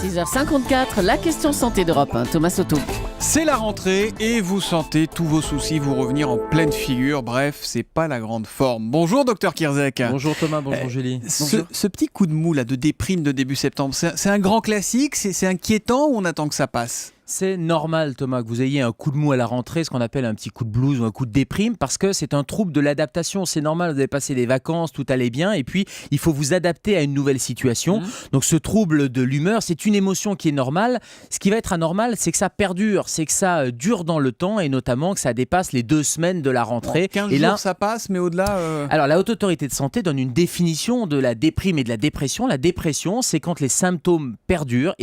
6h54, la question santé d'Europe 1, Thomas Soto. C'est la rentrée et vous sentez tous vos soucis vous revenir en pleine figure. Bref, c'est pas la grande forme. Bonjour Dr Kirzek. Bonjour Thomas, bonjour Julie. Ce petit coup de mou là, de déprime de début septembre, c'est un grand classique, c'est inquiétant ou on attend que ça passe ? C'est normal Thomas que vous ayez un coup de mou à la rentrée, ce qu'on appelle un petit coup de blues ou un coup de déprime, parce que c'est un trouble de l'adaptation. C'est normal, vous avez passé des vacances, tout allait bien, et puis il faut vous adapter à une nouvelle situation. Donc ce trouble de l'humeur, c'est une émotion qui est normale. Ce qui va être anormal, c'est que ça perdure, c'est que ça dure dans le temps, et notamment que ça dépasse les 2 semaines de la rentrée. 15 et là, jours ça passe, mais au-delà... Alors la Haute Autorité de Santé donne une définition de la déprime et de la dépression. La dépression, c'est quand les symptômes perdurent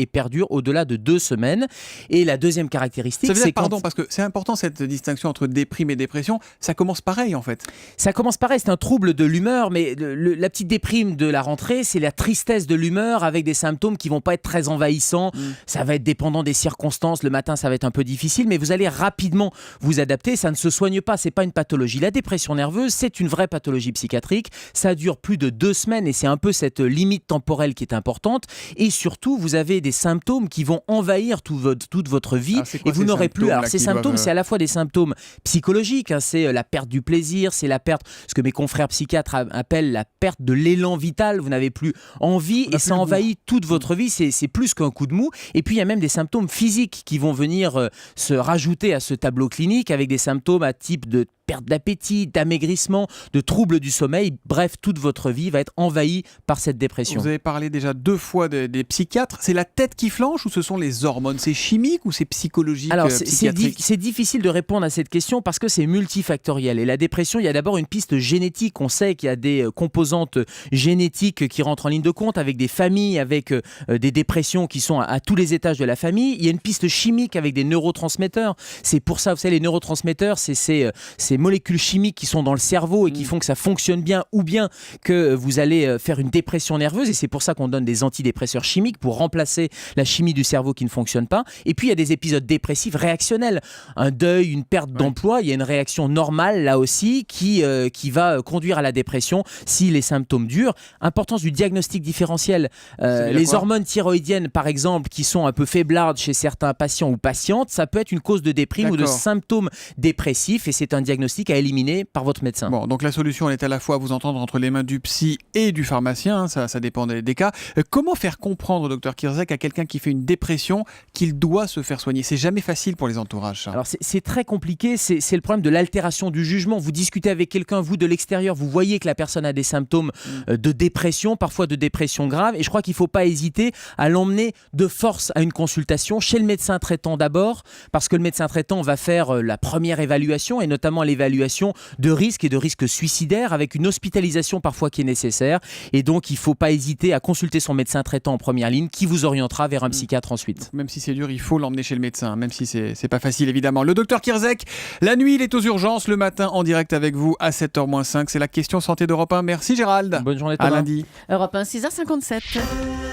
au-delà de 2 semaines. Et la deuxième caractéristique, ça veut dire, c'est pardon, parce que c'est important cette distinction entre déprime et dépression, ça commence pareil en fait. Ça commence pareil, c'est un trouble de l'humeur, mais la petite déprime de la rentrée, c'est la tristesse de l'humeur avec des symptômes qui vont pas être très envahissants. Ça va être dépendant des circonstances. Le matin, ça va être un peu difficile, mais vous allez rapidement vous adapter. Ça ne se soigne pas, c'est pas une pathologie. La dépression nerveuse, c'est une vraie pathologie psychiatrique. Ça dure plus de 2 semaines et c'est un peu cette limite temporelle qui est importante. Et surtout, vous avez des symptômes qui vont envahir toute votre vie. Et vous n'aurez plus. Alors ces symptômes, c'est à la fois des symptômes psychologiques, c'est la perte du plaisir, c'est la perte, ce que mes confrères psychiatres appellent la perte de l'élan vital. Vous n'avez plus envie et ça envahit toute votre vie. C'est plus qu'un coup de mou. Et puis il y a même des symptômes physiques qui vont venir se rajouter à ce tableau clinique, avec des symptômes à type de perte d'appétit, d'amaigrissement, de troubles du sommeil. Bref, toute votre vie va être envahie par cette dépression. Vous avez parlé déjà 2 fois des psychiatres. C'est la tête qui flanche ou ce sont les hormones ? C'est chimique ou c'est psychologique ? Alors, psychiatrique ? c'est difficile de répondre à cette question parce que c'est multifactoriel. Et la dépression, il y a d'abord une piste génétique. On sait qu'il y a des composantes génétiques qui rentrent en ligne de compte, avec des familles, avec des dépressions qui sont à tous les étages de la famille. Il y a une piste chimique avec des neurotransmetteurs. C'est pour ça, vous savez, les neurotransmetteurs, c'est ces molécules chimiques qui sont dans le cerveau et qui font que ça fonctionne bien, ou bien que vous allez faire une dépression nerveuse, et c'est pour ça qu'on donne des antidépresseurs chimiques pour remplacer la chimie du cerveau qui ne fonctionne pas. Et puis il y a des épisodes dépressifs réactionnels, un deuil, une perte d'emploi, il y a une réaction normale là aussi qui va conduire à la dépression si les symptômes durent. Importance du diagnostic différentiel. Les hormones thyroïdiennes par exemple, qui sont un peu faiblardes chez certains patients ou patientes, ça peut être une cause de déprime ou de symptômes dépressifs, et c'est un diagnostic à éliminer par votre médecin. Bon, donc la solution, elle est à la fois à vous entendre entre les mains du psy et du pharmacien, ça dépend des cas. Comment faire comprendre, Dr Kirzek, à quelqu'un qui fait une dépression qu'il doit se faire soigner ? C'est jamais facile pour les entourages, ça. Alors c'est très compliqué, c'est le problème de l'altération du jugement. Vous discutez avec quelqu'un, vous de l'extérieur, vous voyez que la personne a des symptômes de dépression, parfois de dépression grave, et je crois qu'il ne faut pas hésiter à l'emmener de force à une consultation chez le médecin traitant d'abord, parce que le médecin traitant va faire la première évaluation, et notamment l'évaluation de risque et de risque suicidaire, avec une hospitalisation parfois qui est nécessaire. Et donc il ne faut pas hésiter à consulter son médecin traitant en première ligne, qui vous orientera vers un psychiatre ensuite. Même si c'est dur, il faut l'emmener chez le médecin, même si c'est pas facile évidemment. Le docteur Kirzek, la nuit il est aux urgences, le matin en direct avec vous à 7h-5. C'est la question santé d'Europe 1. Merci Gérald. Bonne journée Thomas. À lundi. Europe 1, 6h57.